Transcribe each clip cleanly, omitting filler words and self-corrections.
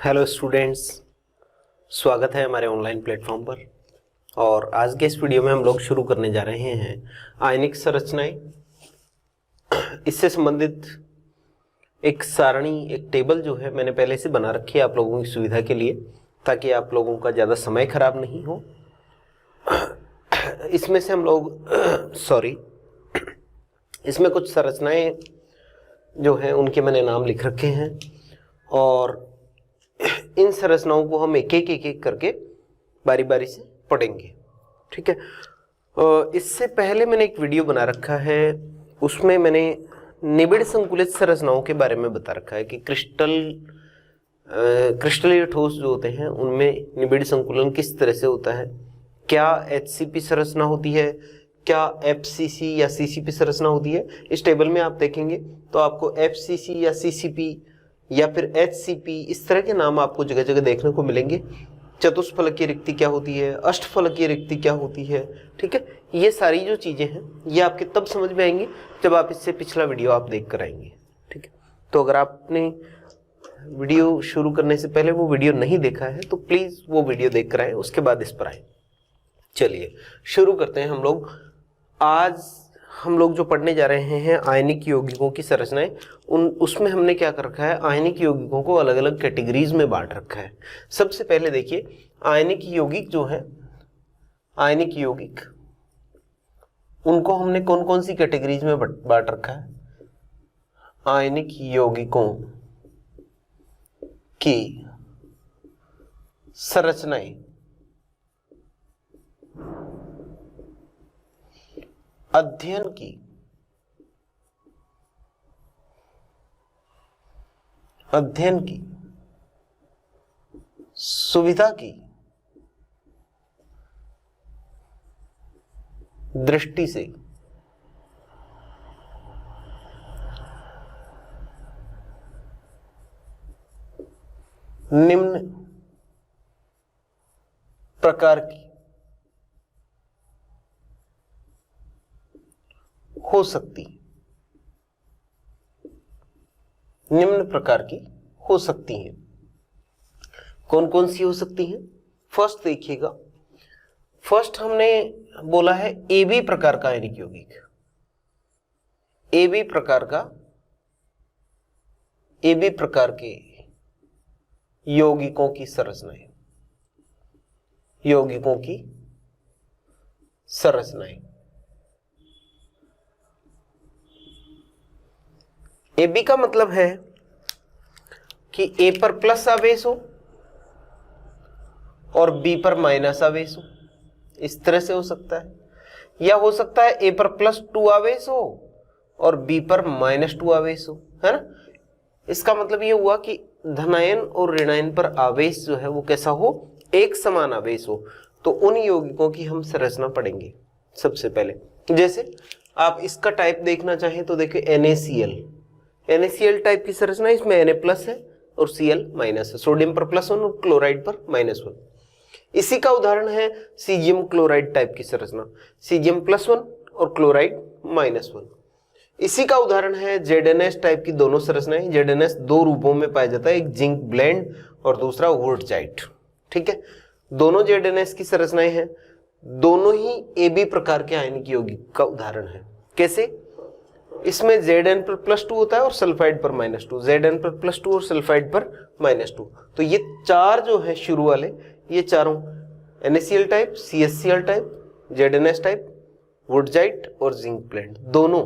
Hello students, स्वागत है हमारे ऑनलाइन प्लेटफॉर्म पर। और आज के इस वीडियो में हम लोग शुरू करने जा रहे हैं आयनिक संरचनाएं। इससे संबंधित एक सारणी, एक टेबल जो है मैंने पहले से बना रखी है आप लोगों की सुविधा के लिए, ताकि आप लोगों का ज़्यादा समय खराब नहीं हो। इसमें से हम लोग इसमें कुछ संरचनाएं जो हैं उनके मैंने नाम लिख रखे हैं और इन संरचनाओं को हम एक एक करके बारी बारी से पढ़ेंगे। ठीक है। इससे पहले मैंने एक वीडियो बना रखा है, उसमें मैंने निबिड़ संकुलित संरचनाओं के बारे में बता रखा है कि क्रिस्टलीय ठोस जो होते हैं उनमें निबिड़ संकुलन किस तरह से होता है, क्या HCP संरचना होती है, क्या FCC या CCP संरचना होती है। इस टेबल में आप देखेंगे तो आपको FCC या CCP या फिर HCP इस तरह के नाम आपको जगह जगह देखने को मिलेंगे। चतुष्फलकीय रिक्ति क्या होती है, अष्टफलकीय रिक्ति क्या होती है। ठीक है, ये सारी जो चीज़ें हैं ये आपके तब समझ में आएंगी जब आप इससे पिछला वीडियो आप देख कर आएंगे। ठीक है, तो अगर आपने वीडियो शुरू करने से पहले वो वीडियो नहीं देखा है तो प्लीज़ वो वीडियो देख कर आए, उसके बाद इस पर आए। चलिए शुरू करते हैं हम लोग। आज हम लोग जो पढ़ने जा रहे हैं आयनिक यौगिकों की संरचनाएं, उसमें हमने क्या कर रखा है, आयनिक यौगिकों को अलग अलग कैटेगरीज में बांट रखा है। सबसे पहले देखिए आयनिक यौगिक जो है, आयनिक यौगिक उनको हमने कौन कौन सी कैटेगरीज में बांट रखा है। आयनिक यौगिकों की संरचनाएं अध्ययन की सुविधा की दृष्टि से निम्न प्रकार की हो सकती, निम्न प्रकार की हो सकती हैं। कौन कौन सी हो सकती हैं? फर्स्ट देखिएगा, फर्स्ट हमने बोला है AB प्रकार का आयनिक यौगिक। AB प्रकार के यौगिकों की संरचनाएं, यौगिकों की संरचनाएं। AB का मतलब है कि A पर प्लस आवेश हो और B पर माइनस आवेश हो, इस तरह से हो सकता है। या हो सकता है A पर +2 आवेश हो और B पर -2 आवेश हो, है ना। इसका मतलब ये हुआ कि धनायन और ऋणायन पर आवेश जो है वो कैसा हो, एक समान आवेश हो। तो उन यौगिकों की हम संरचना पढ़ेंगे सबसे पहले। जैसे आप इसका टाइप देखना चाहें तो देखिए NaCl टाइप की संरचना, इसमें Na+ है और Cl- है, सोडियम पर +1 और क्लोराइड पर -1। इसी का उदाहरण है सीजियम क्लोराइड टाइप की संरचना, Cgm+1 और क्लोराइड -1। इसी का उदाहरण है ZnS टाइप की दोनों संरचनाएं। ZnS दो रूपों में पाया जाता है, एक जिंक ब्लेंड और दूसरा वुर्टजाइट। ठीक है, दोनों ZnS की संरचनाएं हैं, दोनों ही AB प्रकार के आयनिक यौगिक का उदाहरण है। कैसे? इसमें Zn पर +2 होता है और सल्फाइड पर -2, Zn पर +2 और सल्फाइड पर -2। तो ये चार जो है शुरू वाले, ये चारों NaCl type, CHCl type, ZnS type, wurtzite और जिंक ब्लेंड, दोनों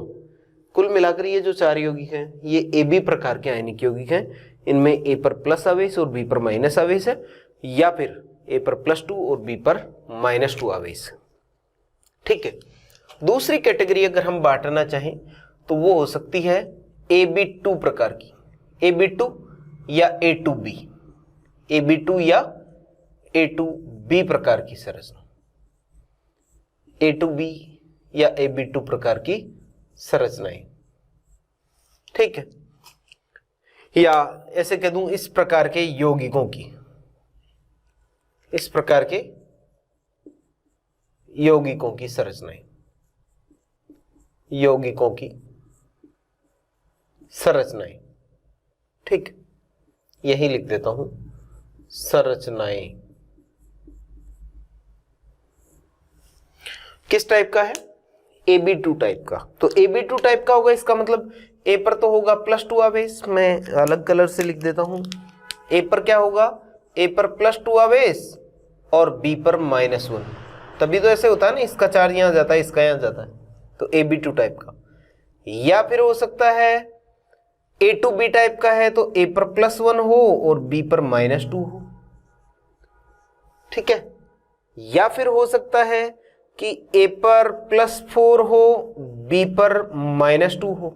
कुल मिलाकर ये जो चार यौगिक हैं ये AB प्रकार के आयनिक यौगिक हैं। इनमें A पर प्लस आवेश और B पर माइनस आवेश है, या फिर A पर +2 और B पर -2 आवेश है। ठीक है, दूसरी कैटेगरी अगर हम बांटना चाहें तो वो हो सकती है AB2 प्रकार की, AB2 या A2B, AB2 या A2B प्रकार की संरचना, A2B या AB2 प्रकार की संरचनाएं। ठीक है, या ऐसे कह दूं इस प्रकार के यौगिकों की, इस प्रकार के यौगिकों की संरचनाएं, यौगिकों की संरचनाएं। ठीक, यही लिख देता हूं, संरचनाएं किस टाइप का है? AB2 टाइप का। तो AB2 टाइप का होगा, इसका मतलब A पर तो होगा +2 आवेश, मैं अलग कलर से लिख देता हूं। A पर क्या होगा? A पर +2 आवेश और B पर -1। तभी तो ऐसे होता है ना, इसका चार्ज यहां जाता है, इसका यहां जाता है, तो AB2 टाइप का। या फिर हो सकता है A2B टाइप का है, तो A पर +1 हो और B पर -2 हो, ठीक है। या फिर हो सकता है कि A पर +4 हो, B पर -2 हो,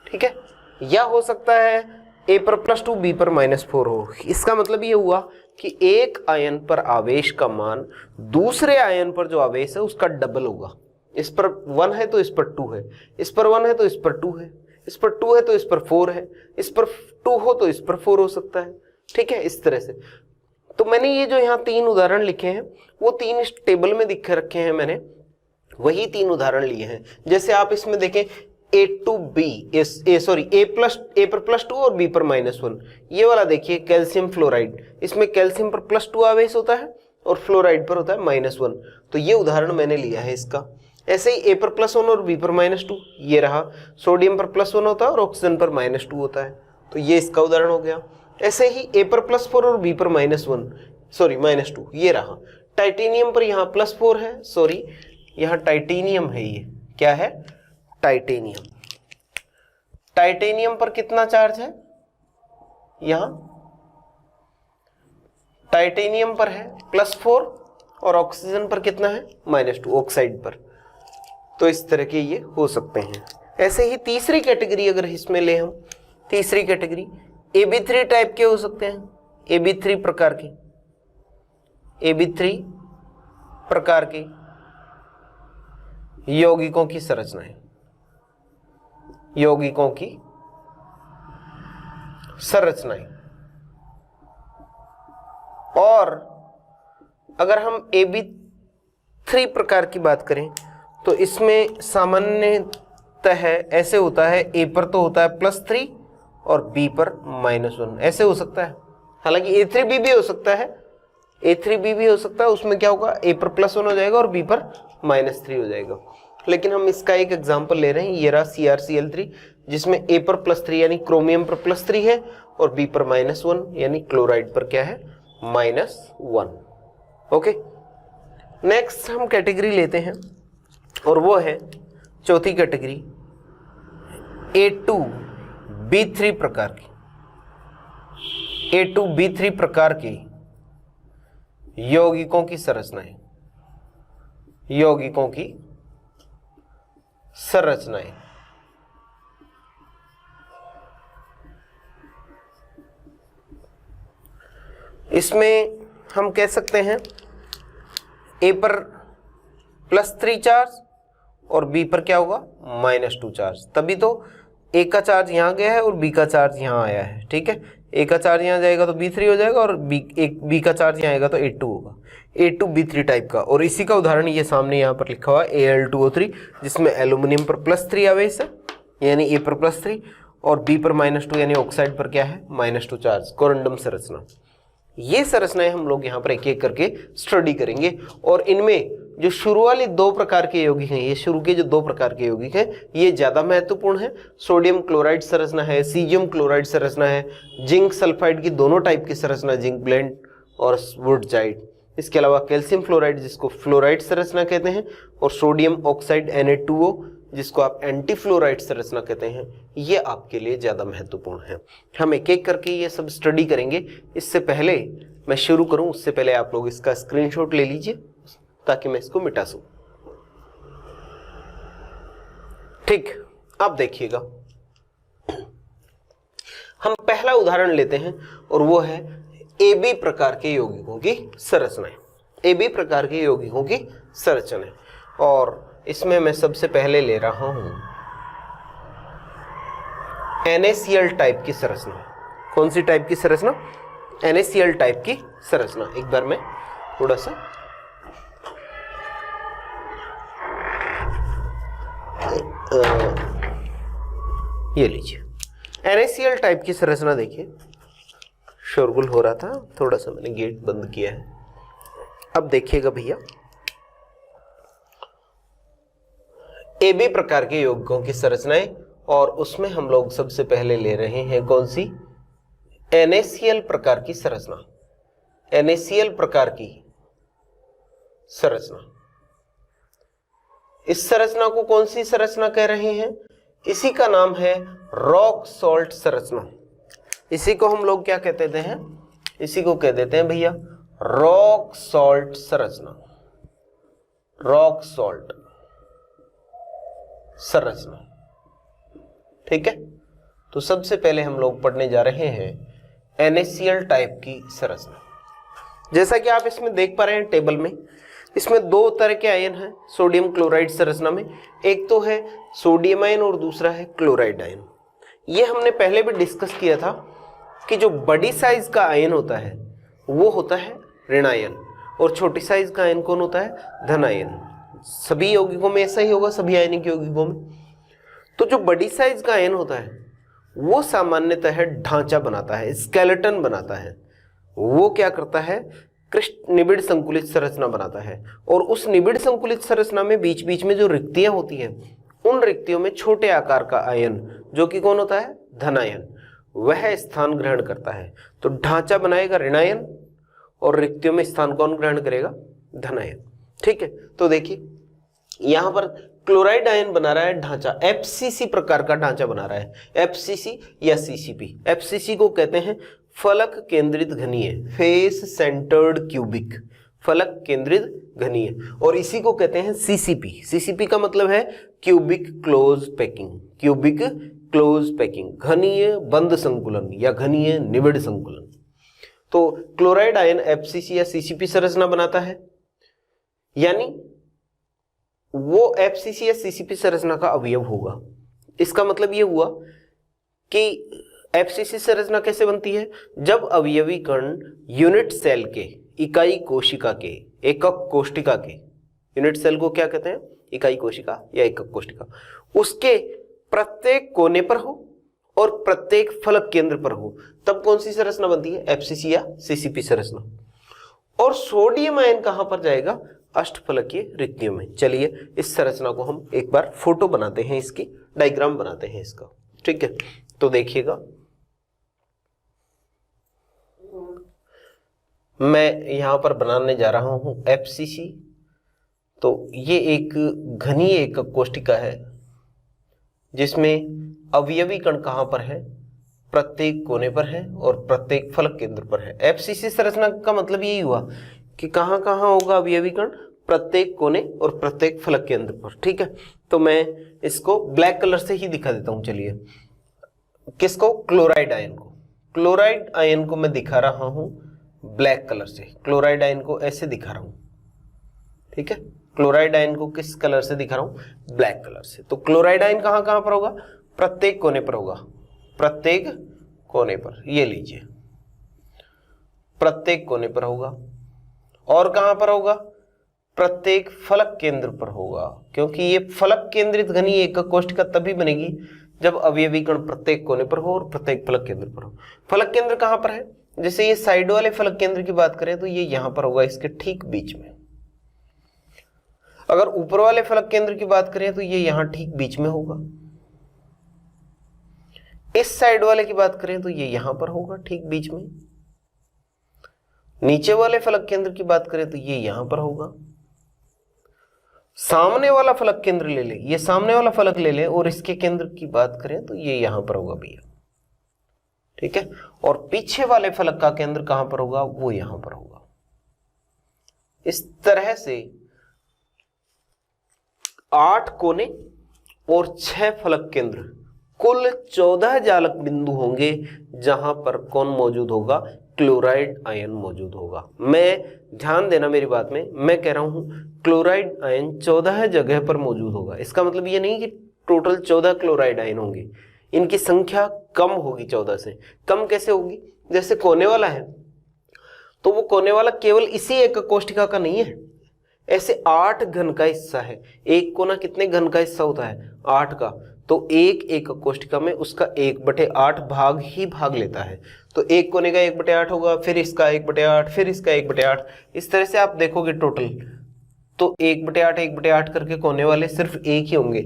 ठीक है। या हो सकता है A पर +2 B पर -4 हो। इसका मतलब ये हुआ कि एक आयन पर आवेश का मान दूसरे आयन पर जो आवेश है उसका डबल होगा। इस पर 1 है तो इस पर 2 है, इस पर 1 है तो इस पर 2 है, इस पर 2 है तो इस पर 4 है, इस पर 2 हो तो इस पर 4 हो सकता है, ठीक है। इस तरह से तो मैंने ये जो यहाँ 3 उदाहरण लिखे हैं वो 3 इस टेबल में दिख रखे हैं, मैंने वही 3 उदाहरण लिए हैं। जैसे आप इसमें देखें A पर +2 और B पर -1, ये वाला देखिए कैल्शियम फ्लोराइड, इसमें कैल्शियम पर +2 आवेश होता है और फ्लोराइड पर होता है -1, तो ये उदाहरण मैंने लिया है इसका। ऐसे ही A पर +1 और B पर -2, ये रहा। सोडियम पर +1 होता है और ऑक्सीजन पर -2 होता है, तो ये इसका उदाहरण हो गया। ऐसे ही A पर +4 और B पर -2, ये रहा। टाइटेनियम पर यहाँ +4 है, सॉरी यहाँ टाइटेनियम है, ये क्या है? टाइटेनियम। टाइटेनियम पर कितना चार्ज है? यहां टाइटेनियम पर है +4 और ऑक्सीजन पर कितना है? -2, ऑक्साइड पर। तो इस तरह के ये हो सकते हैं। ऐसे ही तीसरी कैटेगरी अगर इसमें ले हम, तीसरी कैटेगरी AB3 टाइप के हो सकते हैं। AB3 प्रकार के, AB3 प्रकार के यौगिकों की संरचनाएं, यौगिकों की संरचनाएं। और अगर हम AB3 प्रकार की बात करें तो इसमें सामान्यतः ऐसे होता है, A पर तो होता है +3 और B पर -1, ऐसे हो सकता है। हालांकि A3B भी हो सकता है, A3B भी हो सकता है, उसमें क्या होगा? A पर +1 हो जाएगा और B पर -3 हो जाएगा। लेकिन हम इसका एक एग्जांपल ले रहे हैं, ये रहा CrCl3, जिसमें A पर +3 यानी क्रोमियम पर +3 है और B पर -1 यानी क्लोराइड पर क्या है? -1। ओके, नेक्स्ट हम कैटेगरी लेते हैं और वो है चौथी कैटेगरी A2B3 प्रकार की, A2B3 प्रकार की यौगिकों की संरचनाएं, यौगिकों की संरचनाएं। इसमें हम कह सकते हैं A पर +3 चार्ज और B पर क्या होगा? -2 चार्ज। तभी तो A का चार्ज यहाँ गया है और B का चार्ज यहाँ आया है, ठीक है। A का चार्ज यहाँ जाएगा तो B3 हो जाएगा और B का चार्ज यहाँ आएगा तो A2 होगा, A2B3 टाइप का। और इसी का उदाहरण ये सामने यहाँ पर लिखा हुआ है Al2O3, जिसमें एल्यूमिनियम पर +3 आवेश है यानी A पर +3 और B पर -2 यानी ऑक्साइड पर क्या है? -2 चार्ज, कोरंडम संरचना। ये संरचनाएं हम लोग यहाँ पर एक एक करके स्टडी करेंगे। और इनमें जो शुरू वाली 2 प्रकार के यौगिक हैं, ये शुरू के जो 2 प्रकार के यौगिक हैं, ये ज्यादा महत्वपूर्ण है। सोडियम क्लोराइड संरचना है, सीजियम क्लोराइड संरचना है, जिंक सल्फाइड की दोनों टाइप की संरचना, जिंक ब्लेंड और वुडजाइड। इसके अलावा कैल्शियम फ्लोराइड जिसको फ्लोराइड संरचना कहते हैं, और सोडियम ऑक्साइड Na2O जिसको आप एंटी फ्लोराइड संरचना कहते हैं, ये आपके लिए ज्यादा महत्वपूर्ण है। हम एक एक करके ये सब स्टडी करेंगे। इससे पहले मैं शुरू करूं उससे पहले आप लोग इसका स्क्रीनशॉट ले लीजिए ताकि मैं इसको मिटा सकूं। ठीक, अब देखिएगा, हम पहला उदाहरण लेते हैं और वो है AB प्रकार के यौगिकों की संरचनाएं, AB प्रकार के यौगिकों की संरचनाएं। और इसमें मैं सबसे पहले ले रहा हूं NaCl टाइप की संरचना। कौन सी टाइप की संरचना? NaCl टाइप की संरचना। एक बार मैं थोड़ा सा ये लीजिए, NaCl टाइप की संरचना देखिए। शोरगुल हो रहा था, थोड़ा सा मैंने गेट बंद किया है। अब देखिएगा भैया, AB प्रकार के यौगिकों की संरचनाएं, और उसमें हम लोग सबसे पहले ले रहे हैं कौन सी, NaCl प्रकार की संरचना। NaCl प्रकार की संरचना, इस संरचना को कौन सी संरचना कह रहे हैं, इसी का नाम है रॉक सॉल्ट संरचना। इसी को हम लोग क्या कहते थे हैं, इसी को कह देते हैं भैया रॉक सॉल्ट संरचना, रॉक सॉल्ट संरचना। ठीक है, तो सबसे पहले हम लोग पढ़ने जा रहे हैं NaCl टाइप की संरचना। जैसा कि आप इसमें देख पा रहे हैं टेबल में, इसमें दो तरह के आयन हैं सोडियम क्लोराइड संरचना में। एक तो है सोडियम आयन और दूसरा है क्लोराइड आयन। ये हमने पहले भी डिस्कस किया था कि जो बड़ी साइज का आयन होता है वो होता है ऋण आयन, और छोटी साइज का आयन कौन होता है, धन आयन। सभी यौगिकों में ऐसा ही होगा, सभी आयनिक यौगिकों में। तो जो बड़ी साइज का आयन होता है वो सामान्यतः ढांचा बनाता है, स्केलेटन बनाता है। वो क्या करता है, निबिड़ संकुलित संरचना बनाता है, और उस निबिड़ संकुलित संरचना में बीच बीच में जो रिक्तियां होती हैं, उन रिक्तियों में छोटे आकार का आयन जो कि कौन होता है, धन आयन, वह स्थान ग्रहण करता है। तो ढांचा बनाएगा ऋण आयन और रिक्तियों में स्थान कौन ग्रहण करेगा, धन आयन। ठीक है, तो देखिए यहां पर क्लोराइड आयन बना रहा है ढांचा, FCC प्रकार का ढांचा बना रहा है, FCC या CCP। FCC को कहते हैं फलक केंद्रित घनीय, फेस सेंटर्ड क्यूबिक, फलक केंद्रित घनीय, और इसी को कहते हैं CCP। CCP का मतलब है cubic close packing, cubic close packing, घनीय बंद संकुलन या घनीय निबिड़ संकुलन। तो क्लोराइड आयन FCC या CCP संरचना बनाता है, यानी वो FCC या CCP संरचना का अवयव होगा। इसका मतलब ये हुआ कि FCC संरचना कैसे बनती है, जब अवयवी कण यूनिट सेल के, इकाई कोशिका के, एकक कोशिका के, यूनिट सेल को क्या कहते हैं, इकाई कोशिका या एकक कोशिका, उसके प्रत्येक कोने पर हो और प्रत्येक फलक केंद्र पर हो, तब कौन सी संरचना बनती है, FCC या CCP संरचना। और सोडियम आयन कहां पर जाएगा, अष्टफलकीय रिक्तियों में। चलिए इस संरचना को हम एक बार फोटो बनाते हैं, इसकी डायग्राम बनाते हैं इसका। ठीक है, तो देखिएगा मैं यहां पर बनाने जा रहा हूं FCC। तो ये एक घनीय एकक कोशिका है जिसमें अवयवी कण कहां पर है, प्रत्येक कोने पर है और प्रत्येक फलक केंद्र पर है। FCC संरचना का मतलब यही हुआ कि कहां कहां होगा अवयवी कण, प्रत्येक कोने और प्रत्येक फलक केंद्र पर। ठीक है, तो मैं इसको ब्लैक कलर से ही दिखा देता हूं। चलिए किसको, क्लोराइड आयन को, क्लोराइड आयन को मैं दिखा रहा हूं ब्लैक कलर से, क्लोराइड आयन को ऐसे दिखा रहा हूं। ठीक है, क्लोराइड आयन को किस कलर से दिखा रहा हूं, ब्लैक कलर से। तो क्लोराइड आयन कहां कहां पर होगा, प्रत्येक कोने पर होगा, प्रत्येक कोने पर, ये लीजिए प्रत्येक कोने पर होगा। और कहां पर होगा, प्रत्येक फलक केंद्र पर होगा, क्योंकि ये फलक केंद्रित घनीय एकक कोशिका तभी बनेगी जब अवयवी कण प्रत्येक कोने पर हो और प्रत्येक फलक केंद्र पर हो। फलक केंद्र कहां पर है, जैसे ये साइड वाले फलक केंद्र की बात करें तो ये यहां पर होगा, इसके ठीक बीच में। अगर ऊपर वाले फलक केंद्र की बात करें तो ये यहां ठीक बीच में होगा। इस साइड वाले की बात करें तो ये यहां पर होगा ठीक बीच में। नीचे वाले फलक केंद्र की बात करें तो ये यहां पर होगा। सामने वाला फलक केंद्र ले ले, ये सामने वाला फलक ले ले और इसके केंद्र की बात करें तो ये यहां पर होगा भैया। ठीक है, और पीछे वाले फलक का केंद्र कहां पर होगा, वो यहां पर होगा। इस तरह से 8 कोने और 6 फलक केंद्र, कुल 14 जालक बिंदु होंगे जहां पर कौन मौजूद होगा, क्लोराइड आयन मौजूद होगा। मैं ध्यान देना मेरी बात में, मैं कह रहा हूं क्लोराइड आयन 14 जगह पर मौजूद होगा। इसका मतलब ये नहीं कि टोटल 14 क्लोराइड आयन होंगे, इनकी संख्या कम होगी। 14 से कम कैसे होगी, जैसे कोने वाला है तो वो कोने वाला केवल इसी एक कोशिका का नहीं है, ऐसे 8 घन का हिस्सा है। एक कोना कितने घन का हिस्सा होता है, 8 का। तो एक एकक कोष्ठिका में उसका 1/8 भाग ही भाग लेता है। तो एक कोने का 1/8 होगा, फिर इसका 1/8, फिर इसका 1/8, इस तरह से आप देखोगे टोटल तो 1/8 1/8 करके कोने वाले सिर्फ एक ही होंगे।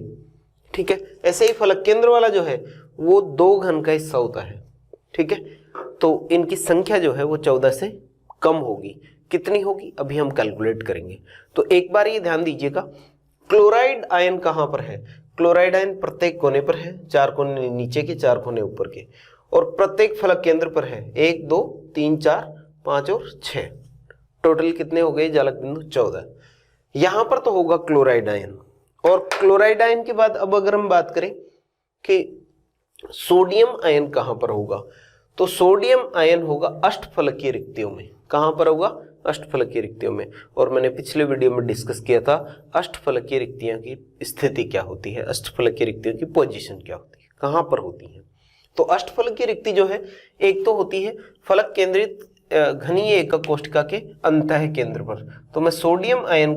ठीक है, ऐसे ही फलक केंद्र वाला जो है वो 2 घन का हिस्सा होता है। ठीक है, तो इनकी संख्या जो है वो 14 से कम होगी। कितनी होगी अभी हम कैलकुलेट करेंगे। तो एक बार ये ध्यान दीजिएगा, क्लोराइड आयन कहां पर है? क्लोराइड आयन प्रत्येक कोने पर है, 4 कोने नीचे के, 4 कोने ऊपर के, और प्रत्येक फलक केंद्र पर है 1 2 3 4 5 और 6। टोटल कितने हो गए जालक बिंदु? 14। यहां पर तो होगा क्लोराइड आयन। और क्लोराइड आयन के बाद अब अगर हम बात करें कि सोडियम आयन कहां पर होगा, तो सोडियम आयन होगा अष्टफलकीय रिक्तियों में। कहां पर होगा? अष्टफलकीय रिक्तियों में। और मैंने पिछले वीडियो में डिस्कस किया था अष्टफलकीय रिक्तियों की स्थिति क्या होती है, अष्टफलकीय रिक्तियों की पोजीशन क्या होती है, कहां पर होती है। तो अष्टफलकीय रिक्ति जो है एक तो होती है फलक केंद्रित घनीय एकक कोष्ठिका के अंतः केंद्र पर। तो मैं सोडियम आयन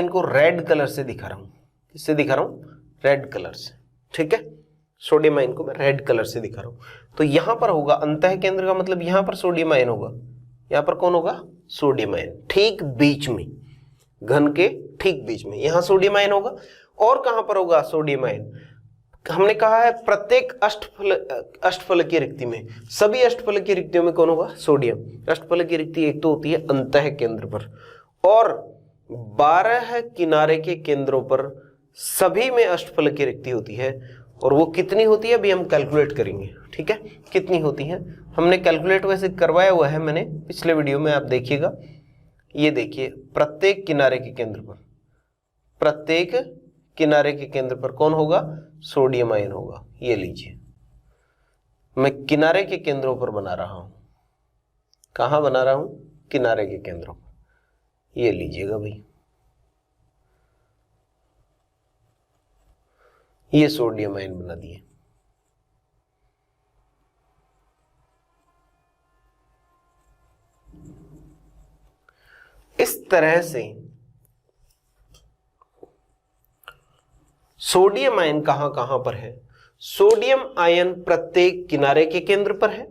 को रेड कलर से दिखा रहा हूं। किससे दिखा रहा हूं? रेड कलर से। ठीक है, सोडियम आयन को मैं रेड कलर से दिखा रहा हूं। तो यहां पर होगा अंतः केंद्र का मतलब यहां पर सोडियम आयन होगा। यहां पर कौन होगा? सोडियम आयन, ठीक बीच में, घन के ठीक बीच में यहां सोडियम आयन होगा। और कहां पर होगा सोडियम आयन? हमने कहा है प्रत्येक अष्टफलकीय रिक्ति में, सभी अष्टफलकीय रिक्तियों में कौन होगा? सोडियम। अष्टफलकीय रिक्ति एक तो होती है अंतः केंद्र पर, और 12 किनारे के केंद्रों पर सभी में अष्टफलकीय रिक्ति होती है। और वो कितनी होती है अभी हम कैलकुलेट करेंगे। ठीक है, कितनी होती है हमने कैलकुलेट वैसे करवाया हुआ है मैंने पिछले वीडियो में, आप देखिएगा। ये देखिए, प्रत्येक किनारे के केंद्र पर, प्रत्येक किनारे के केंद्र पर कौन होगा? सोडियम आयन होगा। ये लीजिए, मैं किनारे के केंद्रों पर बना रहा हूं। कहां बना रहा हूं? किनारे के केंद्रों पर। ये लीजिएगा भाई, ये सोडियम आयन बना दिए। इस तरह से सोडियम आयन कहां कहां पर है? सोडियम आयन प्रत्येक किनारे के केंद्र पर है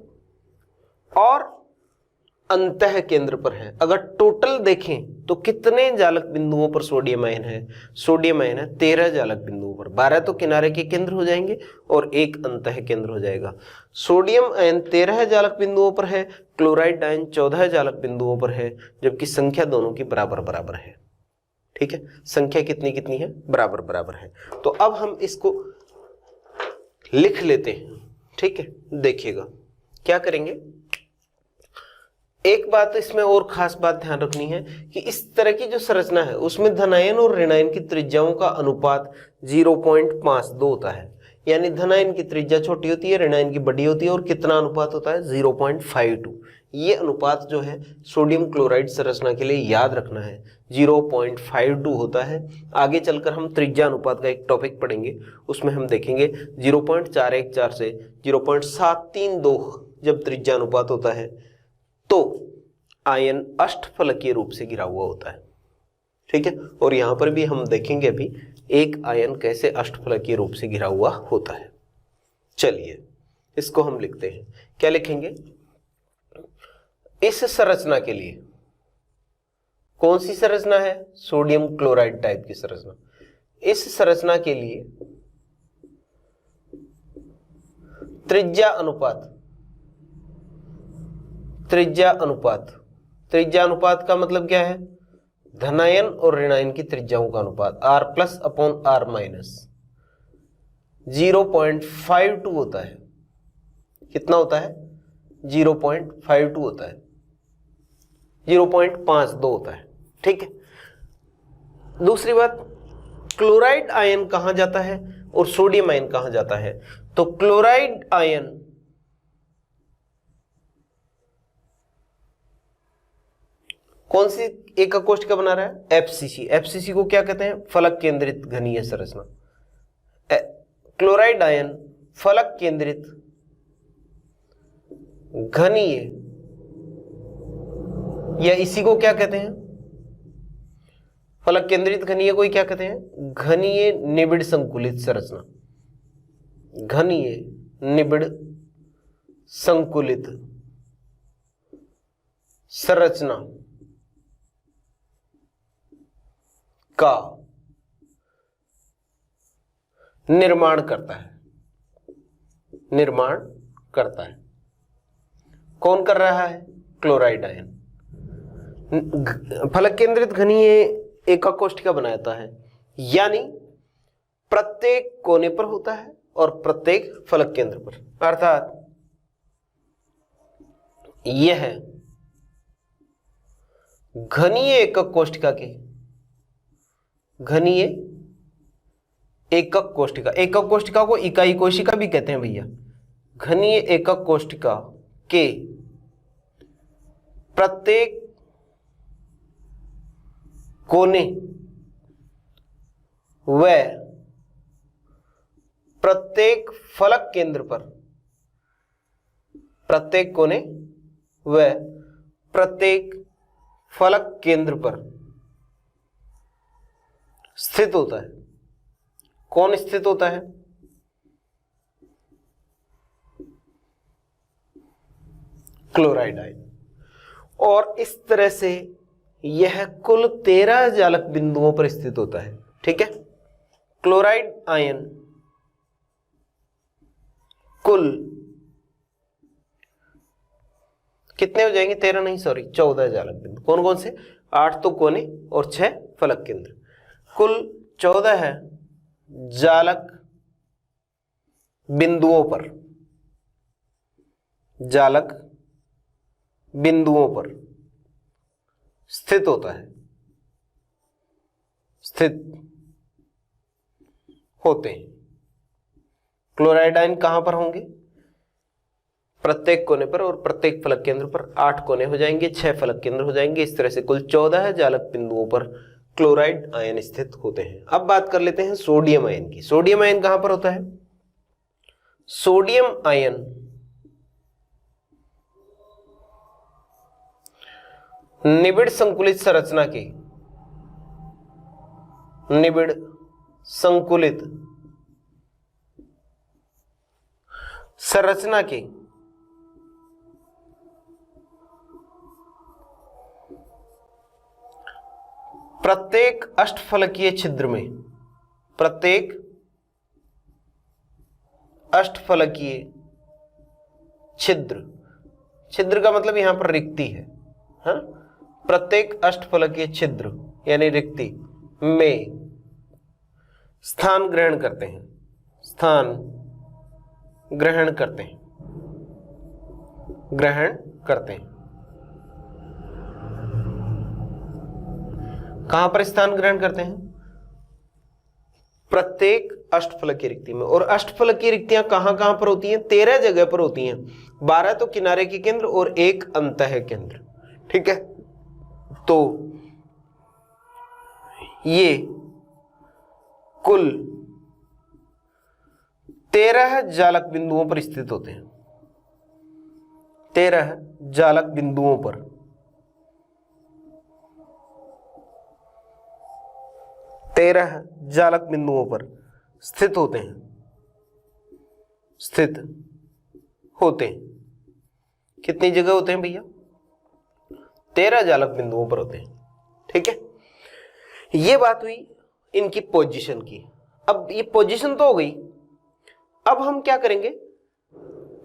और अंतः केंद्र पर है। अगर टोटल देखें तो कितने जालक बिंदुओं पर सोडियम आयन है? सोडियम आयन है 13 जालक बिंदुओं पर। 12 तो किनारे के केंद्र हो जाएंगे और एक अंतः केंद्र हो जाएगा। सोडियम आयन 13 जालक बिंदुओं पर है, क्लोराइड आयन 14 जालक बिंदुओं पर है, जबकि संख्या दोनों की बराबर बराबर है। ठीक है, संख्या कितनी कितनी है? बराबर बराबर है। तो अब हम इसको लिख लेते हैं। ठीक है, देखिएगा क्या करेंगे। एक बात इसमें और खास बात ध्यान रखनी है कि इस तरह की जो संरचना है उसमें धनायन और ऋणायन की त्रिज्याओं का अनुपात 0.52 होता है। यानी धनायन की त्रिज्या छोटी होती है, ऋणायन की बड़ी होती है, और कितना अनुपात होता है? 0.52। ये अनुपात जो है सोडियम क्लोराइड संरचना के लिए याद रखना है, 0.52 होता है। आगे चलकर हम त्रिज्या अनुपात का एक टॉपिक पढ़ेंगे, उसमें हम देखेंगे 0.414 से 0.732 जब त्रिज्या अनुपात होता है तो आयन अष्टफलकीय रूप से घिरा हुआ होता है। ठीक है, और यहां पर भी हम देखेंगे अभी एक आयन कैसे अष्टफलकीय रूप से घिरा हुआ होता है। चलिए इसको हम लिखते हैं। क्या लिखेंगे? इस संरचना के लिए कौन सी संरचना है? सोडियम क्लोराइड टाइप की संरचना। इस संरचना के लिए त्रिज्या अनुपात, त्रिज्या अनुपात का मतलब क्या है? धनायन और ऋणायन की त्रिज्याओं का अनुपात R+/R- 0.52 होता है। कितना होता है? 0.52 होता है, 0.52 होता है। ठीक है, दूसरी बात, क्लोराइड आयन कहां जाता है और सोडियम आयन कहां जाता है? तो क्लोराइड आयन कौन सी एकक कोष्ठिका बना रहा है? एफसीसी। एफसीसी को क्या कहते हैं? फलक केंद्रित घनीय संरचना। क्लोराइड आयन फलक केंद्रित घनीय, या इसी को क्या कहते हैं? फलक केंद्रित घनीय को क्या कहते हैं? घनीय निबिड़ संकुलित संरचना। घनीय निबिड़ संकुलित संरचना का निर्माण करता है। निर्माण करता है। कौन कर रहा है? Chloride ion. फलक केंद्रित घनीय एकक कोष्ठिका बनाता है, यानी प्रत्येक कोने पर होता है और प्रत्येक फलक केंद्र पर, अर्थात यह घनीय एकक कोष्ठिका के घनीय एकक कोष्ठिका, एकक कोष्ठिका को इकाई कोशिका भी कहते हैं भैया। घनीय एकक कोष्ठिका के प्रत्येक कोने व प्रत्येक फलक केंद्र पर, प्रत्येक कोने व प्रत्येक फलक केंद्र पर स्थित होता है। कौन स्थित होता है? Chloride ion. और इस तरह से यह कुल 13 जालक बिंदुओं पर स्थित होता है। ठीक है, क्लोराइड आयन कुल कितने हो जाएंगे? 13 नहीं, सॉरी 14 जालक बिंदु। कौन कौन से? 8 तो कोने और 6 फलक केंद्र, कुल 14 है जालक बिंदुओं पर, जालक बिंदुओं पर स्थित होता है, स्थित होते हैं। क्लोराइड आयन कहां पर होंगे? प्रत्येक कोने पर और प्रत्येक फलक केंद्र पर। 8 कोने हो जाएंगे, 6 फलक केंद्र हो जाएंगे। इस तरह से कुल 14 जालक बिंदुओं पर क्लोराइड आयन स्थित होते हैं। अब बात कर लेते हैं सोडियम आयन की। सोडियम आयन कहां पर होता है? सोडियम आयन निबिड़ संकुलित संरचना की, निबिड़ संकुलित संरचना की प्रत्येक अष्टफलकीय छिद्र में, प्रत्येक अष्टफलकीय छिद्र, छिद्र का मतलब यहां पर रिक्ति है, हाँ? प्रत्येक अष्टफलकीय छिद्र यानी रिक्ति में स्थान ग्रहण करते हैं, स्थान ग्रहण करते हैं, ग्रहण करते हैं। कहां पर स्थान ग्रहण करते हैं? प्रत्येक अष्टफलकीय रिक्ति में। और अष्टफलकीय रिक्तियां कहां कहां पर होती हैं? 13 जगह पर होती हैं। 12 तो किनारे के केंद्र और 1 अंतः केंद्र। ठीक है, तो ये कुल 13 जालक बिंदुओं पर स्थित होते हैं। 13 जालक बिंदुओं पर, 13 जालक बिंदुओं पर स्थित होते हैं, स्थित होते हैं। कितनी जगह होते हैं भैया? 13 जालक बिंदुओं पर होते हैं। ठीक है, ये बात हुई इनकी पोजीशन की। अब ये पोजीशन तो हो गई, अब हम क्या करेंगे?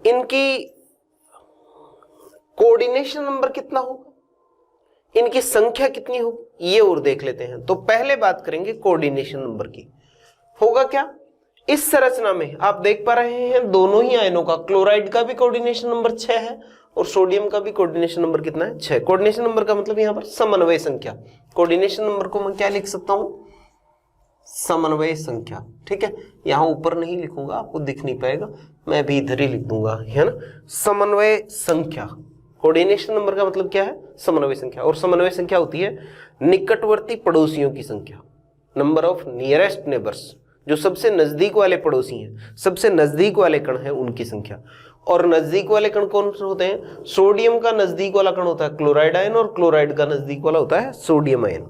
इनकी कोऑर्डिनेशन नंबर कितना होगा, इनकी संख्या कितनी होगी, ये और देख लेते हैं। तो पहले बात करेंगे कोऑर्डिनेशन नंबर की। होगा क्या? इस संरचना में आप देख पा रहे हैं दोनों ही आयनों का, क्लोराइड का भी कोऑर्डिनेशन नंबर 6 है और सोडियम का भी कोऑर्डिनेशन नंबर कितना है? 6। कोऑर्डिनेशन नंबर का मतलब यहां पर समन्वय संख्या। कोऑर्डिनेशन नंबर को मैं क्या लिख सकता हूं? समन्वय संख्या। ठीक है, यहां ऊपर नहीं लिखूंगा, आपको दिख नहीं पाएगा, मैं भी इधर ही लिख दूंगा, है ना? समन्वय संख्या। कोऑर्डिनेशन नंबर का मतलब क्या है? समन्वय संख्या। और समन्वय संख्या होती है निकटवर्ती पड़ोसियों की संख्या, नंबर ऑफ नियरेस्ट नेबर्स, जो सबसे नजदीक वाले पड़ोसी हैं, सबसे नजदीक वाले कण हैं, उनकी संख्या। और नजदीक वाले कण कौन से होते हैं? सोडियम का नजदीक वाला कण होता है क्लोराइड आयन और क्लोराइड का नजदीक वाला होता है सोडियम आयन।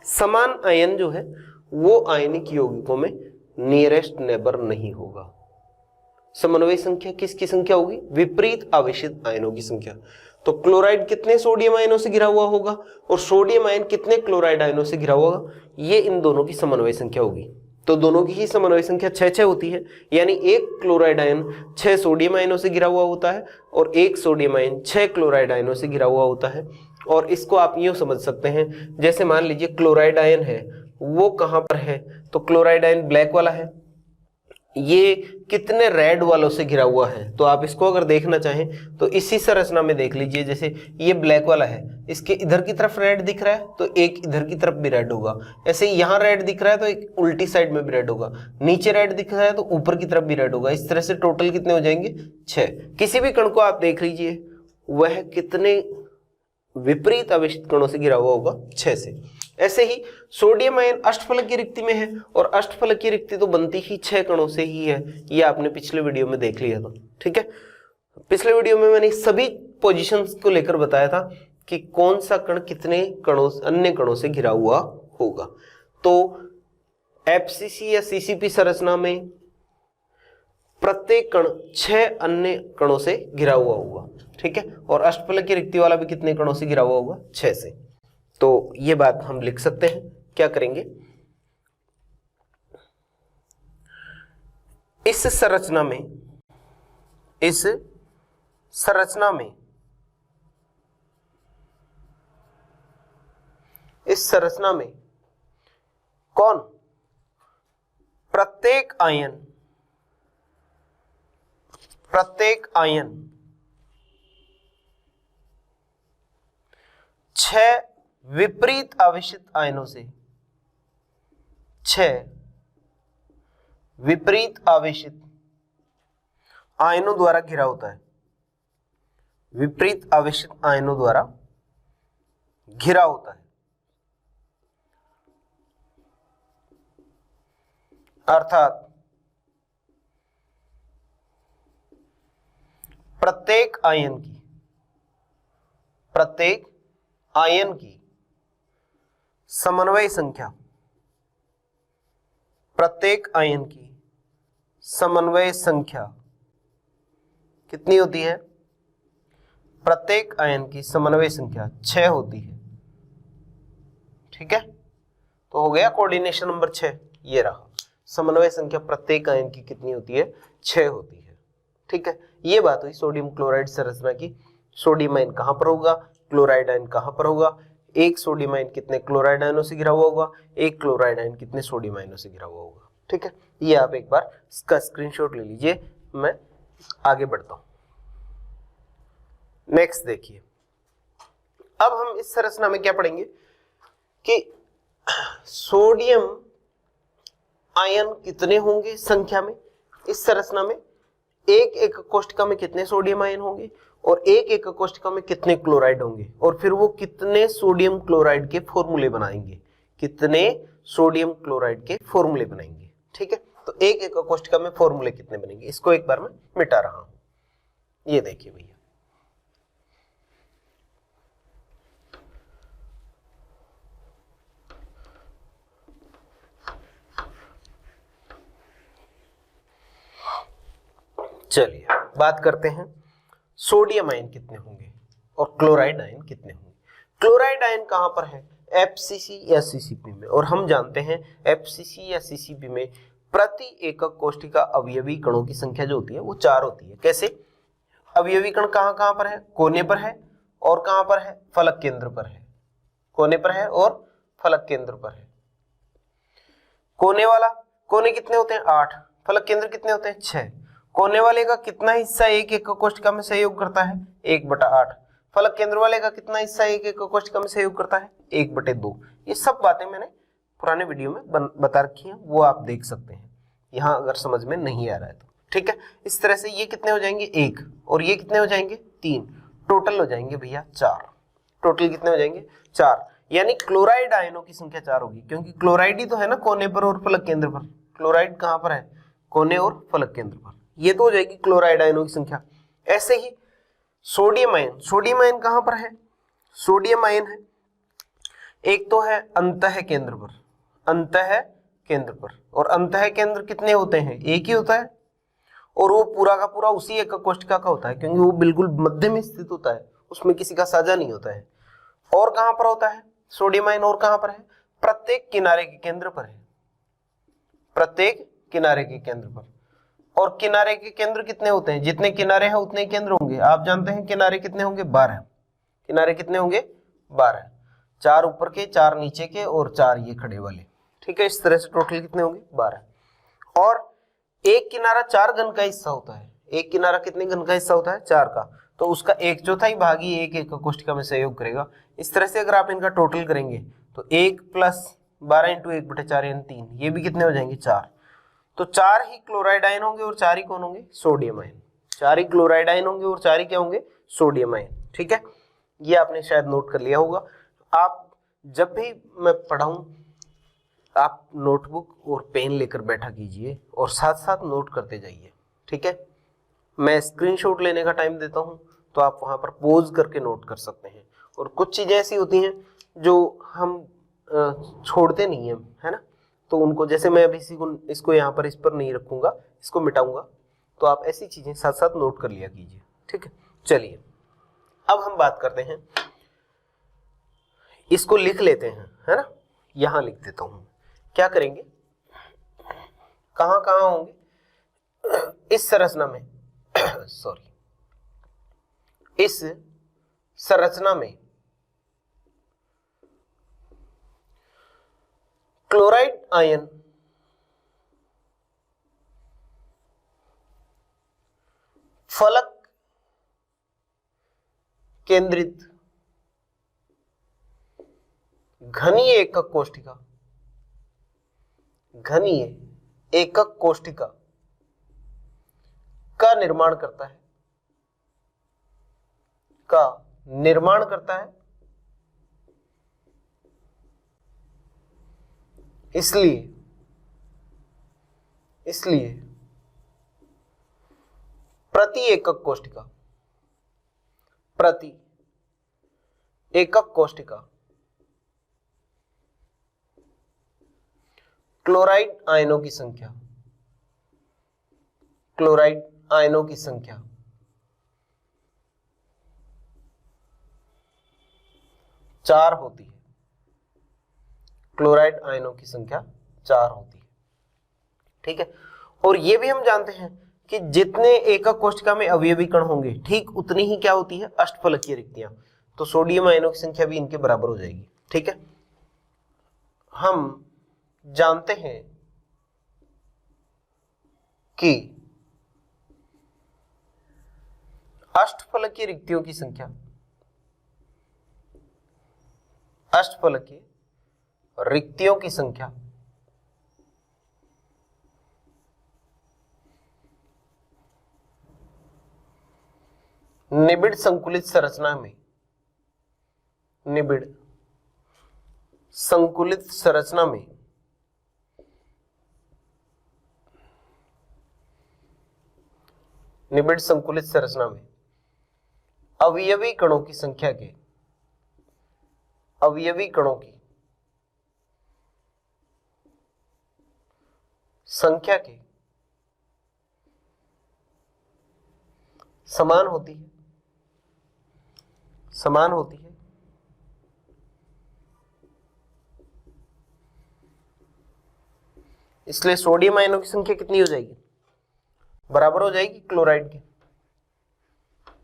समान आयन जो है वो आयनिक यौगिकों में नियरेस्ट नेबर नहीं होगा। समन्वय संख्या किसकी संख्या होगी? विपरीत आवेशित आयनों की संख्या। तो क्लोराइड कितने सोडियम आयनों से घिरा हुआ होगा और सोडियम आयन कितने क्लोराइड आयनों से घिरा हुआ होगा, ये इन दोनों की समन्वय संख्या होगी। तो दोनों की ही समन्वय संख्या 6 होती है, यानी एक क्लोराइड आयन 6 सोडियम आयनों से घिरा हुआ होता है और एक सोडियम आयन 6 क्लोराइड आयनों से घिरा हुआ होता है। और इसको आप यूं समझ सकते हैं, जैसे मान लीजिए क्लोराइड आयन है वो कहां पर है, तो क्लोराइड आयन ब्लैक वाला है, ये कितने रेड वालों से घिरा हुआ है। तो आप इसको अगर देखना चाहें तो इसी संरचना में देख लीजिए, जैसे ये ब्लैक वाला है, इसके इधर की तरफ रेड दिख रहा है तो एक इधर की तरफ भी रेड होगा, ऐसे ही यहाँ रेड दिख रहा है तो एक उल्टी साइड में भी रेड होगा, नीचे रेड दिख रहा है तो ऊपर की तरफ भी रेड होगा। इस तरह से टोटल कितने हो जाएंगे? 6। किसी भी कण को आप देख लीजिए वह कितने विपरीत आवेशित कणों से घिरा हुआ होगा? 6 से। ऐसे ही सोडियम आयन अष्टफलक की रिक्ति में है और अष्टफलक की रिक्ति तो बनती ही 6 कणों से ही है, ये आपने पिछले वीडियो में देख लिया था। ठीक है, पिछले वीडियो में मैंने सभी पोजीशंस को लेकर बताया था कि कौन सा कण कितने कणों अन्य कणों से घिरा हुआ होगा। तो एफसीसी या सीसीपी संरचना में प्रत्येक कण 6 अन्य कणों से घिरा हुआ होगा। ठीक है, और अष्टफलक की रिक्ति वाला भी कितने कणों से घिरा हुआ होगा? 6 से। तो ये बात हम लिख सकते हैं। क्या करेंगे, इस संरचना में कौन? प्रत्येक आयन 6 विपरीत आवेशित आयनों से, 6 विपरीत आवेशित आयनों द्वारा घिरा होता है, विपरीत आवेशित आयनों द्वारा घिरा होता है। अर्थात प्रत्येक आयन की समन्वय संख्या, प्रत्येक आयन की समन्वय संख्या कितनी होती है? प्रत्येक आयन की समन्वय संख्या 6 होती है। ठीक है, तो हो गया कोऑर्डिनेशन नंबर 6, ये रहा। समन्वय संख्या प्रत्येक आयन की कितनी होती है? 6 होती है। ठीक है, ये बात हुई सोडियम क्लोराइड संरचना की। सोडियम आयन कहां पर होगा, क्लोराइड आयन कहां पर होगा, एक सोडियम आयन कितने क्लोराइड आयनों से घिरा हुआ होगा, एक क्लोराइड आयन कितने सोडियम आयनों से घिरा हुआ होगा। ठीक है, ये आप एक बार इसका स्क्रीनशॉट ले लीजिए, मैं आगे बढ़ता हूं। नेक्स्ट देखिए, अब हम इस संरचना में क्या पढ़ेंगे कि सोडियम आयन कितने होंगे संख्या में। इस संरचना में एक एक कोष्ठिका में कितने सोडियम आयन होंगे और एक एक कोष्ठिका में कितने क्लोराइड होंगे, और फिर वो कितने सोडियम क्लोराइड के फॉर्मूले बनाएंगे, कितने सोडियम क्लोराइड के फॉर्मूले बनाएंगे। ठीक है, तो एक एक कोष्ठिका में फॉर्मूले कितने बनेंगे, इसको एक बार मैं मिटा रहा हूं। ये देखिए भैया, चलिए बात करते हैं सोडियम आयन कितने होंगे और क्लोराइड आयन कितने होंगे। क्लोराइड आयन कहां पर है? एफसीसी या सीसीपी में, और हम जानते हैं एफसीसी या सीसीपी में प्रति एकक कोष्ठिका अवयवी कणों की संख्या जो होती है वो 4 होती है। कैसे? अवयवी कण कहां पर है? कोने पर है, और कहां पर है? फलक केंद्र पर है। कोने पर है और फलक केंद्र पर है। कोने कितने होते हैं? 8। फलक केंद्र कितने होते हैं? 6। कोने वाले का कितना हिस्सा एक एक कोष्ठिका में सहयोग करता है? 1/8। फलक केंद्र वाले का कितना हिस्सा एक एक कोष्ठिका में सहयोग करता है? 1/2। ये सब बातें मैंने पुराने वीडियो में बता रखी हैं, वो आप देख सकते हैं यहाँ अगर समझ में नहीं आ रहा है तो। ठीक है, इस तरह से ये कितने हो जाएंगे? 1, और ये कितने हो जाएंगे? 3। टोटल हो जाएंगे भैया 4। टोटल कितने हो जाएंगे? 4। यानी क्लोराइड आयनों की संख्या 4 होगी, क्योंकि क्लोराइड ही तो है ना कोने पर और फलक केंद्र पर। क्लोराइड कहां पर है? कोने और फलक केंद्र पर। ये तो हो जाएगी क्लोराइड आयनों की संख्या। ऐसे ही सोडियम आयन कहां पर है? सोडियम आयन है एक तो है अंतः केंद्र पर, अंतः केंद्र पर, और अंतः केंद्र कितने होते हैं? एक ही होता है, और वो पूरा का पूरा उसी एकक कोष्ठिका का होता है, क्योंकि वो बिल्कुल मध्य में स्थित होता है, उसमें किसी का साझा नहीं होता है। और कहां पर होता है सोडियम आयन? और कहां पर है? प्रत्येक किनारे के केंद्र पर है, प्रत्येक किनारे के केंद्र पर। और किनारे के केंद्र कितने होते हैं? जितने किनारे हैं उतने केंद्र होंगे। आप जानते हैं किनारे कितने होंगे? 12। किनारे कितने होंगे? 12। 4 ऊपर के, 4 नीचे के, और 4 ये खड़े वाले। ठीक है, इस तरह से टोटल कितने होंगे? 12। और एक किनारा 4 घन का हिस्सा होता है। एक किनारा कितने घन का हिस्सा होता है? 4 का। तो उसका 1/4 भाग ही एक एकक कोष्ठिका में सहयोग करेगा। इस तरह से अगर आप इनका टोटल करेंगे तो 1 + 12 × 1/4 यानी 3, ये भी कितने हो जाएंगे? 4। तो 4 ही क्लोराइड आयन होंगे और 4 ही कौन होंगे? Sodium ion. 4 ही क्लोराइड आयन होंगे और 4 ही क्या होंगे? Sodium ion. ठीक है, ये आपने शायद नोट कर लिया होगा। आप जब भी मैं पढ़ाऊं आप नोटबुक और पेन लेकर बैठा कीजिए और साथ साथ नोट करते जाइए। ठीक है, मैं स्क्रीनशॉट लेने का टाइम देता हूं तो आप वहां पर पोज करके नोट कर सकते हैं। और कुछ चीजें ऐसी होती हैं जो हम छोड़ते नहीं हैं, है ना, तो उनको, जैसे मैं अभी इसको यहाँ पर इस पर नहीं रखूंगा, इसको मिटाऊंगा, तो आप ऐसी चीजें साथ साथ नोट कर लिया कीजिए। ठीक है, चलिए अब हम बात करते हैं, इसको लिख लेते हैं, है ना, यहां लिख देता हूं। क्या करेंगे, कहां कहां होंगे इस संरचना में सॉरी, इस संरचना में क्लोराइड आयन फलक केंद्रित घनीय एकक कोष्ठिका, घनीय एकक कोष्ठिका का निर्माण करता है, का निर्माण करता है। इसलिए प्रति एकक कोष्ठिका, प्रति एकक कोष्ठिका क्लोराइड आयनों की संख्या, क्लोराइड आयनों की संख्या 4 होती है। क्लोराइड आयनों की संख्या 4 होती है। ठीक है, और ये भी हम जानते हैं कि जितने एकक कोष्ठिका में अवयवी कण होंगे ठीक उतनी ही क्या होती है? अष्टफलकीय रिक्तियां। तो सोडियम आयनों की संख्या भी इनके बराबर हो जाएगी। ठीक है, हम जानते हैं कि अष्टफलकीय रिक्तियों की संख्या, अष्टफलकीय रिक्तियों की संख्या निबिड़ संकुलित संरचना में, निबिड़ संकुलित संरचना में निबिड़ संकुलित संरचना में अवयवी कणों की संख्या के, अवयवी कणों की संख्या के समान होती है, समान होती है। इसलिए सोडियम आयनों की संख्या कितनी हो जाएगी? बराबर हो जाएगी क्लोराइड के।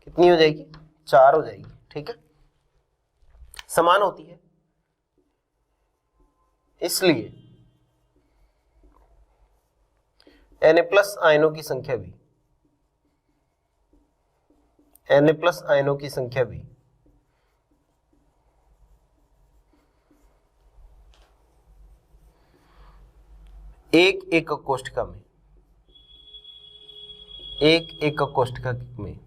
कितनी हो जाएगी? 4 हो जाएगी। ठीक है, समान होती है। इसलिए Na+ आयनों की संख्या भी, Na+ आयनों की संख्या भी एक एकक कोष्ठिका में, एक एकक कोष्ठिका में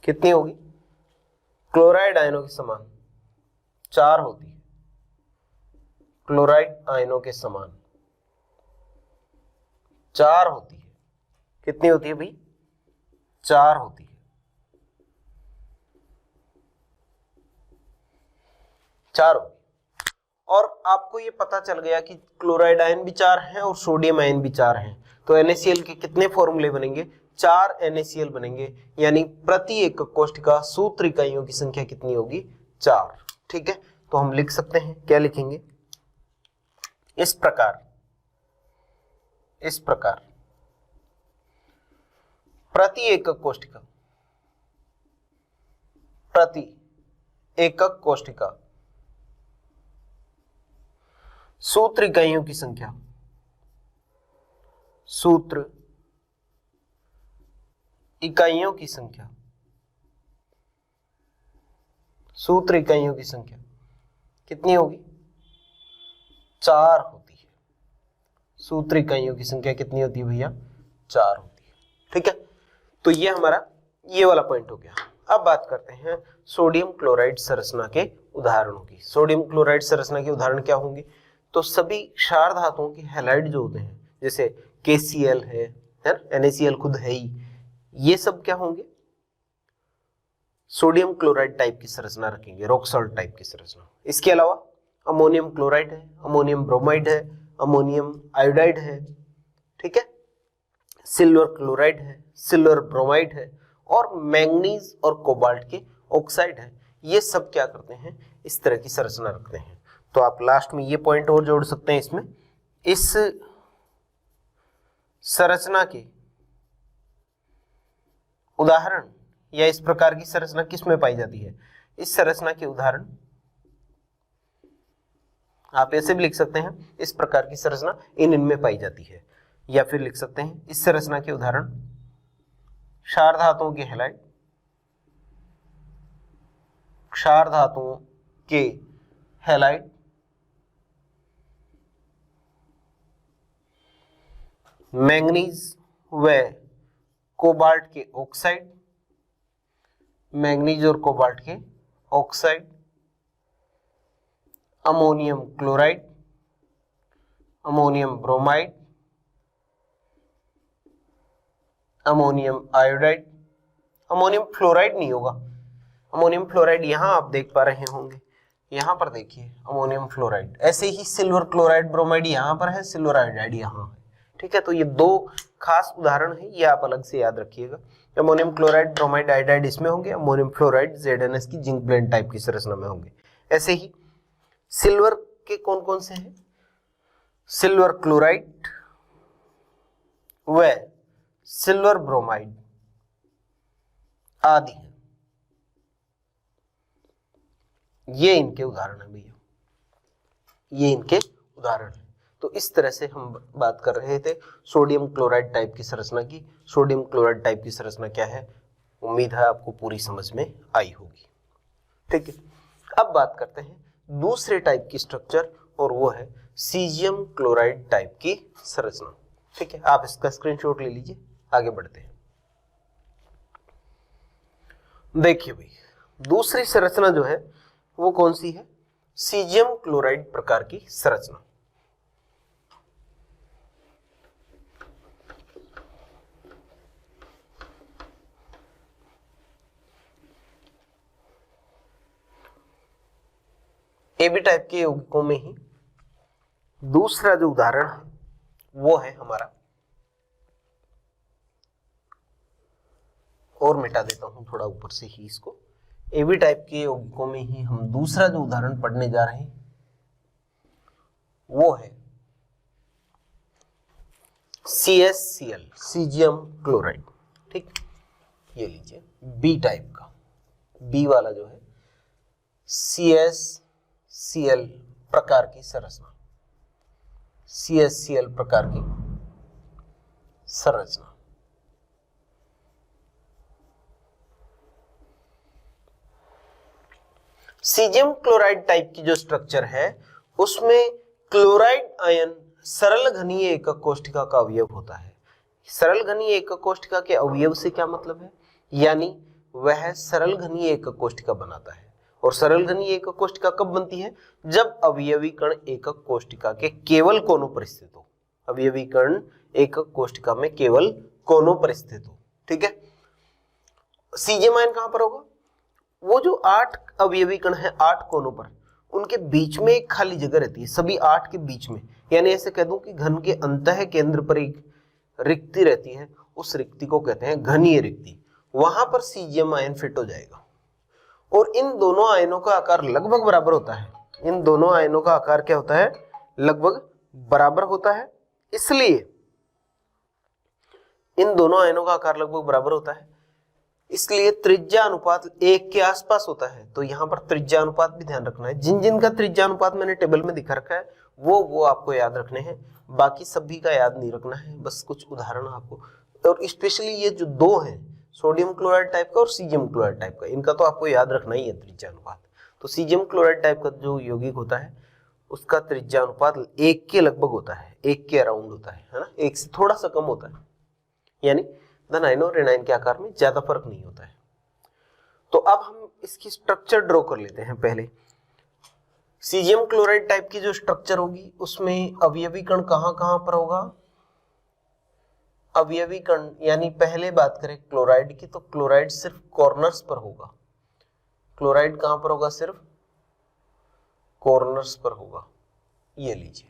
कितनी होगी? क्लोराइड आयनों के समान 4 होती है। क्लोराइड आयनों के समान 4 होती है। कितनी होती है भाई? 4 होती है। 4 होगी। और आपको ये पता चल गया कि क्लोराइड आयन भी 4 हैं और सोडियम आयन भी 4 हैं, तो NaCl के कितने फॉर्मूले बनेंगे? 4 NaCl बनेंगे, यानी प्रति एकक कोष्ठिका सूत्र इकाइयों की संख्या कितनी होगी? 4। ठीक है, तो हम लिख सकते हैं, क्या लिखेंगे? इस प्रकार प्रति एकक कोष्ठिका सूत्र इकाइयों की संख्या, सूत्र इकाइयों की संख्या कितनी होगी? 4 होती है। सूत्र इकाइयों की संख्या कितनी होती है भैया? 4 होती है। ठीक है, तो ये हमारा ये वाला पॉइंट हो गया। अब बात करते हैं सोडियम क्लोराइड संरचना के उदाहरणों की। सोडियम क्लोराइड संरचना के उदाहरण क्या होंगे? तो सभी क्षार धातुओं के हैलाइड जो होते हैं, जैसे KCl है ना, NaCl खुद है ही, ये सब क्या होंगे? सोडियम क्लोराइड टाइप की संरचना रखेंगे, रॉक सॉल्ट टाइप की संरचना। इसके अलावा अमोनियम क्लोराइड है, अमोनियम ब्रोमाइड है, अमोनियम आयोडाइड है, ठीक है, सिल्वर क्लोराइड है, सिल्वर ब्रोमाइड है, और मैंगनीज और कोबाल्ट के ऑक्साइड है। ये सब क्या करते हैं? इस तरह की संरचना रखते हैं। तो आप लास्ट में ये पॉइंट और जोड़ सकते हैं इसमें, इस संरचना के उदाहरण या इस प्रकार की संरचना किस में पाई जाती है? इस संरचना के उदाहरण आप ऐसे भी लिख सकते हैं, इस प्रकार की संरचना इनमें पाई जाती है, या फिर लिख सकते हैं इस संरचना के उदाहरण क्षार धातुओं के हैलाइड, क्षार धातुओं के हैलाइड, मैंगनीज व कोबाल्ट के ऑक्साइड, मैंगनीज और कोबाल्ट के oxide, ammonium chloride, ammonium bromide, ammonium iodide, ammonium fluoride नहीं होगा, अमोनियम फ्लोराइड यहां आप देख पा रहे होंगे, यहां पर देखिए अमोनियम फ्लोराइड। ऐसे ही सिल्वर क्लोराइड ब्रोमाइड यहां पर है, सिल्वर आयोडाइड यहां है। ठीक है, तो ये दो खास उदाहरण है, ये आप अलग से याद रखिएगा। अमोनियम क्लोराइड ब्रोमाइड आयोडाइड इसमें होंगे, अमोनियम फ्लोराइड ZnS की जिंक ब्लेंड टाइप की संरचना में होंगे। ऐसे ही सिल्वर के कौन कौन से हैं? सिल्वर क्लोराइड व सिल्वर ब्रोमाइड आदि हैं, ये इनके उदाहरण है भैया, ये इनके उदाहरण है। तो इस तरह से हम बात कर रहे थे सोडियम क्लोराइड टाइप की संरचना की। सोडियम क्लोराइड टाइप की संरचना क्या है? उम्मीद है आपको पूरी समझ में आई होगी। ठीक है, अब बात करते हैं दूसरे टाइप की स्ट्रक्चर, और वो है सीजियम क्लोराइड टाइप की संरचना। ठीक है, आप इसका स्क्रीनशॉट ले लीजिए, आगे बढ़ते हैं। देखिए भाई, दूसरी संरचना जो है वो कौन सी है? सीजियम क्लोराइड प्रकार की संरचना। AB टाइप के यौगिकों में ही दूसरा जो उदाहरण है वो है हमारा, और मिटा देता हूं थोड़ा ऊपर से ही इसको। AB टाइप के यौगिकों में ही हम दूसरा जो उदाहरण पढ़ने जा रहे हैं वो है CaCl, सीजियम क्लोराइड। ठीक, ये लीजिए B टाइप का, B वाला जो है CaCl प्रकार की संरचना, CaCl प्रकार की संरचना। सीजियम क्लोराइड टाइप की जो स्ट्रक्चर है उसमें क्लोराइड आयन सरल घनीय एकक कोष्ठिका का अवयव होता है। सरल घनीय एकक कोष्ठिका के अवयव से क्या मतलब है? यानी वह सरल घनीय एकक कोष्ठिका बनाता है। और सरल घनीय एकक कोष्ठिका कब बनती है? जब अवयवी कण एकक कोष्ठिका के केवल कोनों पर स्थित हो। अवयवी कण एकक कोष्ठिका में केवल कोनों पर स्थित हो। ठीक है, सीजियम आयन कहां पर होगा? वो जो 8 अवयवी कण है 8 कोनों पर, उनके बीच में एक खाली जगह रहती है, सभी 8 के बीच में, यानी ऐसे कह दूं कि घन के अंतः केंद्र पर एक रिक्ति रहती है, उस रिक्ति को कहते हैं घनीय रिक्ति। वहां पर सीजियम आयन फिट हो जाएगा और इन दोनों आयनों का आकार लगभग बराबर होता है। इन दोनों आयनों का आकार क्या होता है? लगभग बराबर होता है। इसलिए इन दोनों आयनों का आकार लगभग बराबर होता है, इसलिए त्रिज्या अनुपात 1 के आसपास होता है। तो यहां पर त्रिज्या अनुपात भी ध्यान रखना है। जिन जिन का त्रिज्या अनुपात मैंने टेबल में दिखा रखा है वो आपको याद रखने हैं, बाकी सभी का याद नहीं रखना है, बस कुछ उदाहरण आपको। और स्पेशली ये जो दो हैं, सोडियम क्लोराइड टाइप का और सीजियम क्लोराइड टाइप का, इनका तो आपको याद रखना ही है त्रिज्या अनुपात। तो सीजियम क्लोराइड टाइप का जो यौगिक होता है उसका त्रिज्या अनुपात 1 के लगभग होता है, 1 के अराउंड होता है ना, 1 से थोड़ा सा कम होता है, यानी धन आयन और ऋण आयन के आकार में ज्यादा फर्क नहीं होता है। तो अब हम इसकी स्ट्रक्चर ड्रॉ कर लेते हैं। पहले सीजियम क्लोराइड टाइप की जो स्ट्रक्चर होगी उसमें अवयवी कण कहां पर होगा? अवयवी कण यानी पहले बात करें क्लोराइड की, तो क्लोराइड सिर्फ कॉर्नर्स पर होगा। क्लोराइड कहां पर होगा? सिर्फ कॉर्नर्स पर होगा। ये लीजिए,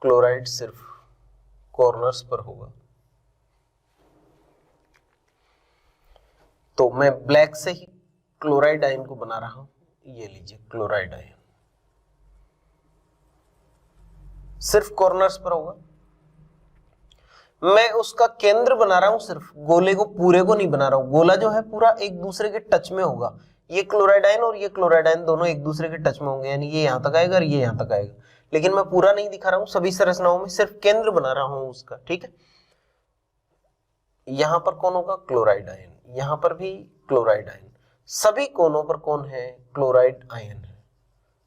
क्लोराइड सिर्फ कॉर्नर्स पर होगा। तो मैं ब्लैक से ही क्लोराइड आयन को बना रहा हूं। ये लीजिए, क्लोराइड आयन सिर्फ कॉर्नर्स पर होगा। मैं उसका केंद्र बना रहा हूं, सिर्फ गोले को पूरे को नहीं बना रहा हूं। गोला जो है पूरा एक दूसरे के टच में होगा। ये क्लोराइड आयन और ये क्लोराइड आयन दोनों एक दूसरे के टच में होंगे, यानी ये यहां तक आएगा और ये यहां तक आएगा। लेकिन मैं पूरा नहीं दिखा रहा हूं, सभी संरचनाओं में सिर्फ केंद्र बना रहा हूं उसका, ठीक है। यहां पर कौन होगा? Chloride ion. यहां पर भी क्लोराइड आयन। सभी कोनों पर कौन है? क्लोराइड आयन है।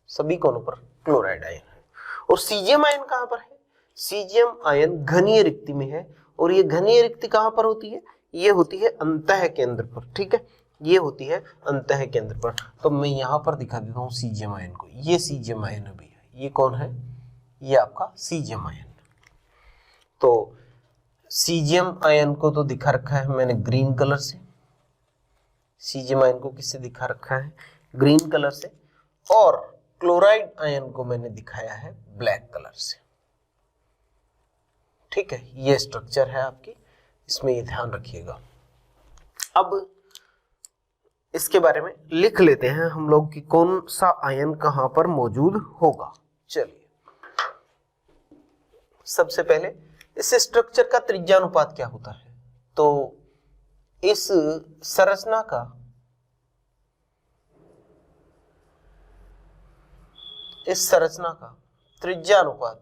सभी कोनों पर क्लोराइड आयन है। और सीजियम आयन कहां पर है? सीजियम आयन घनीय रिक्ति में है। और ये घनीय रिक्ति कहां पर होती है? ये होती है अंतः केंद्र पर, ठीक है। ये होती है अंतः केंद्र पर। तो मैं यहां पर दिखा देता हूं सीजियम आयन को। ये सीजियम आयन अभी है। ये कौन है? ये आपका सीजियम आयन। तो सीजियम आयन को तो दिखा रखा है मैंने ग्रीन कलर से। सीजियम आयन को किससे दिखा रखा है? ग्रीन कलर से। और क्लोराइड आयन को मैंने दिखाया है ब्लैक कलर से, ठीक है। ये स्ट्रक्चर है आपकी, इसमें ये ध्यान रखिएगा। अब इसके बारे में लिख लेते हैं हम लोग कि कौन सा आयन कहां पर मौजूद होगा। चलिए, सबसे पहले इस स्ट्रक्चर का त्रिज्यानुपात क्या होता है? तो इस संरचना का त्रिज्या अनुपात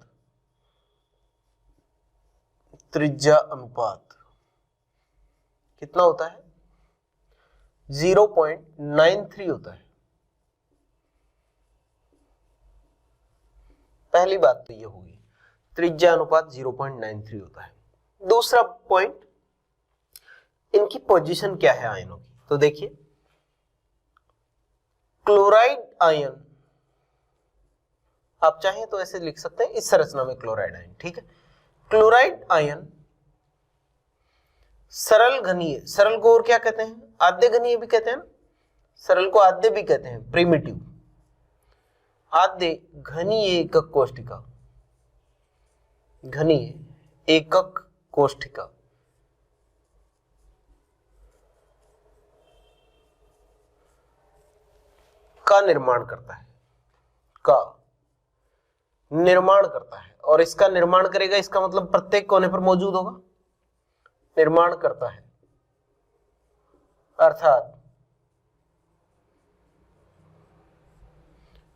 कितना होता है? 0.93 होता है। पहली बात तो ये होगी, त्रिज्या अनुपात 0.93 होता है। दूसरा पॉइंट, इनकी पोजीशन क्या है आयनों की? तो देखिए, क्लोराइड आयन आप चाहें तो ऐसे लिख सकते हैं, इस संरचना में क्लोराइड आयन, ठीक है। क्लोराइड आयन सरल घनीय, सरल को और क्या कहते हैं? आद्य घनीय भी कहते हैं ना, सरल को आद्य भी कहते हैं, प्रिमिटिव। आद्य घनीय एकक कोष्ठिका, घनीय एकक कोष्ठिका का निर्माण करता है, और इसका निर्माण करेगा, इसका मतलब प्रत्येक कोने पर मौजूद होगा, निर्माण करता है, अर्थात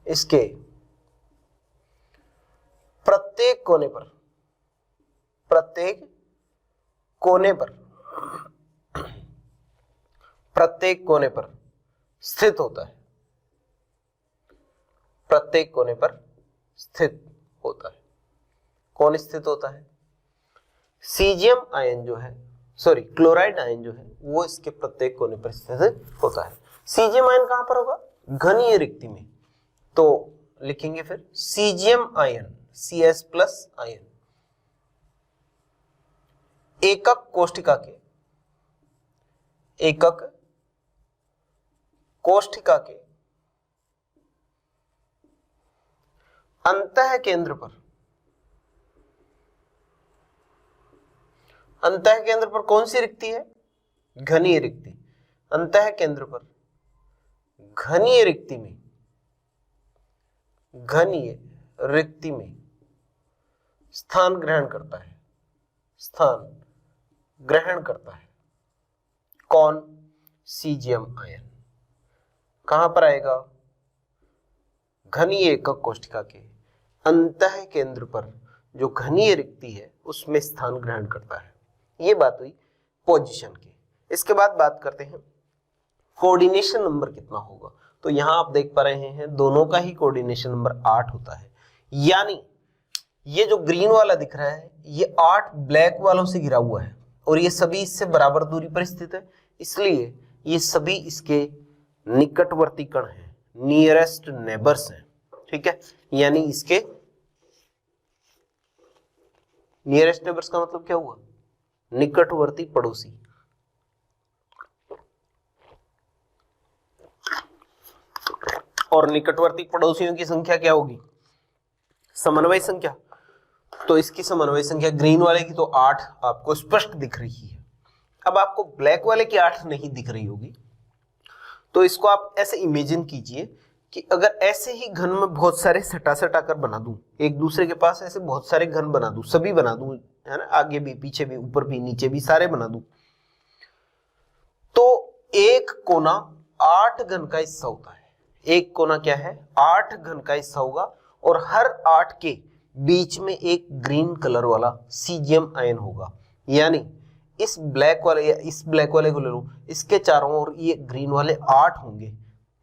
इसके प्रत्येक कोने पर स्थित होता है, प्रत्येक कोने पर स्थित होता है। कौन स्थित होता है? सीजियम आयन जो है, सॉरी क्लोराइड आयन जो है, वो इसके प्रत्येक कोने पर स्थित होता है। सीजियम आयन कहां पर होगा? घनीय रिक्ति में। तो लिखेंगे फिर सीजियम आयन, CS+ आयन एकक कोष्ठिका के अंतः केंद्र पर कौन सी रिक्ति है? घनीय रिक्ति। अंतः केंद्र पर घनीय रिक्ति में स्थान ग्रहण करता है कौन? Caesium ion. कहां पर आएगा? घनीय एकक कोष्ठिका के अंतः केंद्र पर जो घनीय रिक्ति है उसमें स्थान ग्रहण करता है। ये बात हुई पोजीशन की। इसके बाद बात करते हैं कोऑर्डिनेशन नंबर कितना होगा। तो यहां आप देख पा रहे हैं दोनों का ही कोऑर्डिनेशन नंबर 8 होता है, यानी ये जो ग्रीन वाला दिख रहा है ये 8 ब्लैक वालों से घिरा हुआ है और ये सभी इससे बराबर दूरी पर स्थित है, इसलिए ये सभी इसके निकटवर्ती कण हैं, नियरेस्ट नेबर्स हैं। ठीक है, यानी इसके नियरेस्ट नेबर्स का मतलब क्या हुआ? निकटवर्ती पड़ोसी। और निकटवर्ती पड़ोसियों की संख्या क्या होगी? समन्वय संख्या। तो इसकी समन्वय संख्या ग्रीन वाले की तो 8 आपको स्पष्ट दिख रही है। अब आपको ब्लैक वाले की 8 नहीं दिख रही होगी, तो इसको आप ऐसे इमेजिन कीजिए कि अगर ऐसे ही घन में बहुत सारे सटा कर बना दूं, एक दूसरे के पास ऐसे बहुत सारे घन बना दूं, सभी बना दूं, है ना, आगे भी पीछे भी ऊपर भी नीचे भी सारे बना दूं, तो एक कोना 8 घन का हिस्सा होता है। एक कोना क्या है? 8 घन का हिस्सा होगा और हर 8 के बीच में एक ग्रीन कलर वाला सीजियम आयन होगा। यानी इस ब्लैक वाले या इस ब्लैक वाले को ले लो, इसके चारों ओर ये ग्रीन वाले 8 होंगे,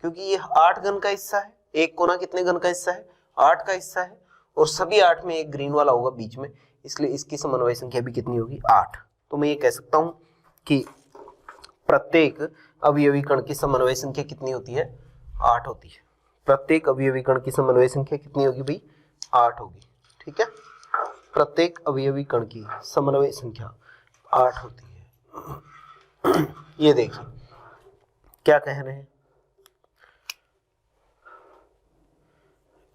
क्योंकि ये 8 घन का हिस्सा है। एक कोना कितने घन का हिस्सा है? 8 का हिस्सा है और सभी 8 में एक ग्रीन वाला होगा बीच में, इसलिए इसकी समन्वय संख्या भी कितनी होगी? 8। तो मैं ये कह सकता हूं कि प्रत्येक अवयवी कण की समन्वय संख्या कितनी होती है? 8 होती है। प्रत्येक अवयवी कण की समन्वय संख्या कितनी होगी भाई? 8 होगी। ठीक है, प्रत्येक अवयवी कण की समन्वय संख्या 8 होती है। ये देखिए क्या कह रहे हैं,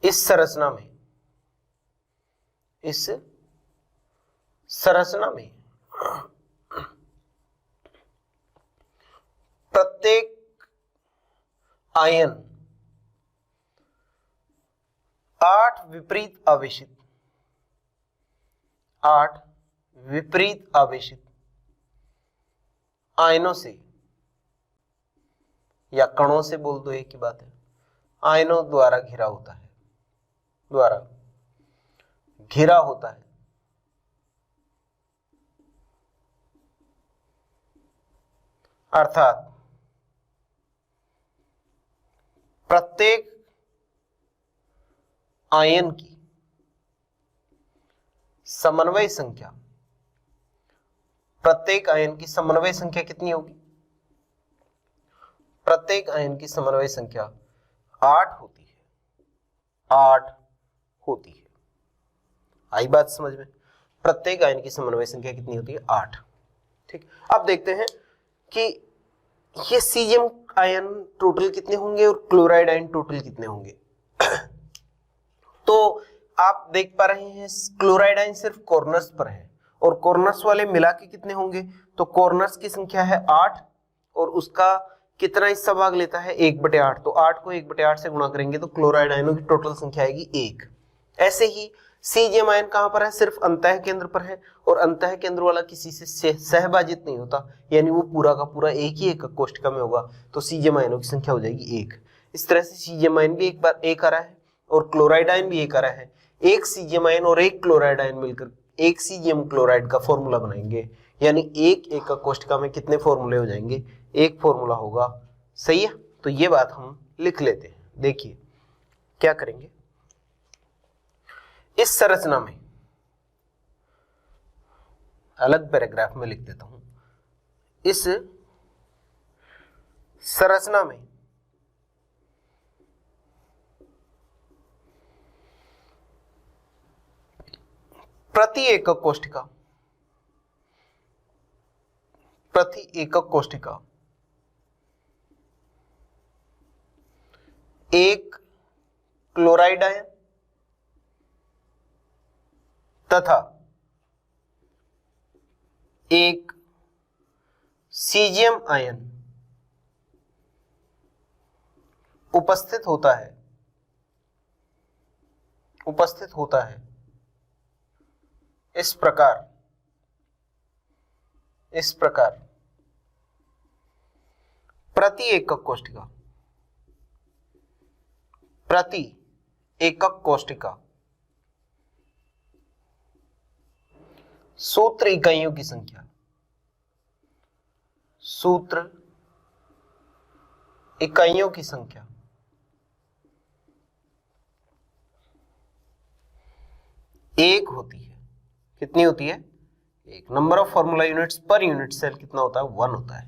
इस संरचना में प्रत्येक आयन 8 विपरीत आवेशित आयनों से या कणों से बोल दो, एक ही बात है, आयनों द्वारा घिरा होता है, अर्थात प्रत्येक आयन की समन्वय संख्या, कितनी होगी? प्रत्येक आयन की समन्वय संख्या 8 होती है। 8 होती है। आई बात समझ में? प्रत्येक आयन की समन्वय संख्या कितनी होती है? 8। ठीक, अब देखते हैं कि ये सीजियम आयन टोटल कितने होंगे और क्लोराइड आयन टोटल कितने होंगे। तो आप देख पा रहे हैं क्लोराइड आयन सिर्फ कॉर्नर्स पर है और कॉर्नर्स वाले मिला के कितने होंगे? तो कॉर्नर्स की संख्या है 8 और उसका कितना हिस्सा भाग लेता है? 1/8। तो 8 को 1/8 से गुणा करेंगे तो क्लोराइड आयनों की टोटल संख्या आएगी 1। ऐसे ही सीजियम आयन कहां पर है? सिर्फ अंतः केंद्र पर है और अंतः केंद्र वाला किसी से सहभाजित नहीं होता, यानी वो पूरा का पूरा एक ही एकक कोष्ठिका में होगा, तो सीजियम आयनों की संख्या हो जाएगी 1। इस तरह से सीजियम आयन भी एक बार 1 आ रहा है और क्लोराइड आयन भी 1 आ रहा है। एक सीजियम आयन और एक क्लोराइड आयन मिलकर एक सीजियम क्लोराइड का फॉर्मूला बनाएंगे, यानी एक एकक कोष्ठिका में कितने फॉर्मूले हो जाएंगे? एक फॉर्मूला होगा। सही है, तो ये बात हम लिख लेते हैं। देखिए क्या करेंगे, इस संरचना में अलग पैराग्राफ में लिख देता हूं, इस संरचना में प्रति एकक कोष्ठिका एक क्लोराइड आयन तथा एक सीजियम आयन उपस्थित होता है इस प्रकार प्रति एकक कोष्ठिका सूत्र इकाइयों की संख्या एक होती है। कितनी होती है? एक। Number of formula units per unit cell कितना होता है? 1 होता है।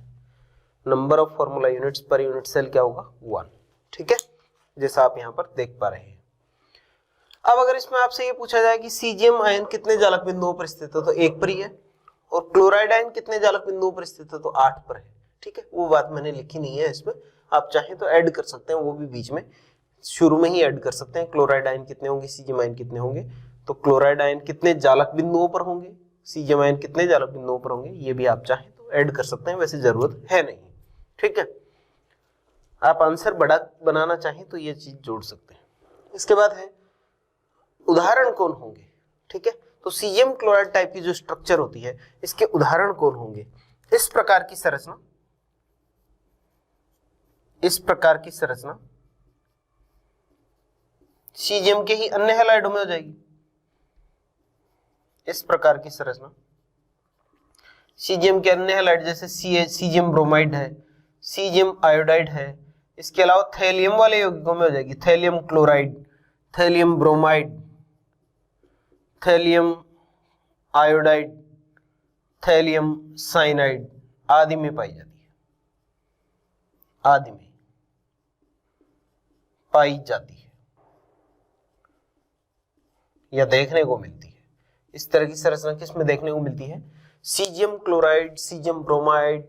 Number of formula units per unit cell क्या होगा? 1। ठीक है, जैसा आप यहां पर देख पा रहे हैं। अब अगर इसमें आपसे ये पूछा जाए कि सीजियम आयन कितने जालक बिंदुओं पर स्थित है, तो 1 पर ही है, और क्लोराइड आयन कितने जालक बिंदुओं पर स्थित है, तो 8 पर है। ठीक है, वो बात मैंने लिखी नहीं है इसमें, आप चाहें तो ऐड कर सकते हैं, वो भी बीच में शुरू में ही ऐड कर सकते हैं। क्लोराइड आयन कितने होंगे, सीजियम आयन कितने होंगे, तो क्लोराइड आयन कितने जालक बिंदुओं पर होंगे, सीजियम आयन कितने जालक बिंदुओं पर होंगे, ये भी आप चाहें तो ऐड कर सकते हैं, वैसे जरूरत है नहीं। ठीक है, आप आंसर बड़ा बनाना चाहें तो ये चीज जोड़ सकते हैं। इसके बाद है उदाहरण कौन होंगे। ठीक है, तो सीजियम क्लोराइड टाइप की जो स्ट्रक्चर होती है, इसके उदाहरण कौन होंगे? इस प्रकार की संरचना सीजियम के ही अन्य हैलाइडों में हो जाएगी। इस प्रकार की संरचना सीजियम के अन्य हैलाइड, जैसे सीजियम ब्रोमाइड है, सीजियम आयोडाइड है, इसके अलावा थैलियम वाले यौगिकों में हो जाएगी। Thallium chloride, thallium bromide, thallium iodide, thallium cyanide आदि में पाई जाती है, या देखने को मिलती है। इस तरह की संरचना किसमें देखने को मिलती है? Caesium chloride, caesium bromide,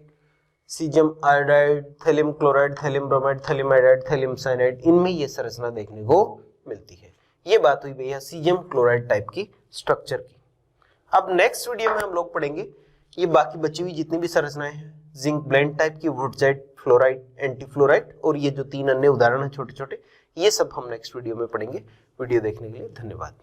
caesium iodide, thallium chloride, thallium bromide, thallium iodide, thallium cyanide, इनमें ये संरचना देखने को मिलती है। ये बात हुई भैया सीजियम क्लोराइड टाइप की स्ट्रक्चर की। अब नेक्स्ट वीडियो में हम लोग पढ़ेंगे ये बाकी बची हुई जितनी भी संरचनाएं हैं, जिंक ब्लेंड टाइप की, वुडजाइट, फ्लोराइड, एंटी फ्लोराइड, और ये जो 3 अन्य उदाहरण हैं छोटे छोटे, ये सब हम नेक्स्ट वीडियो में पढ़ेंगे। वीडियो देखने के लिए धन्यवाद।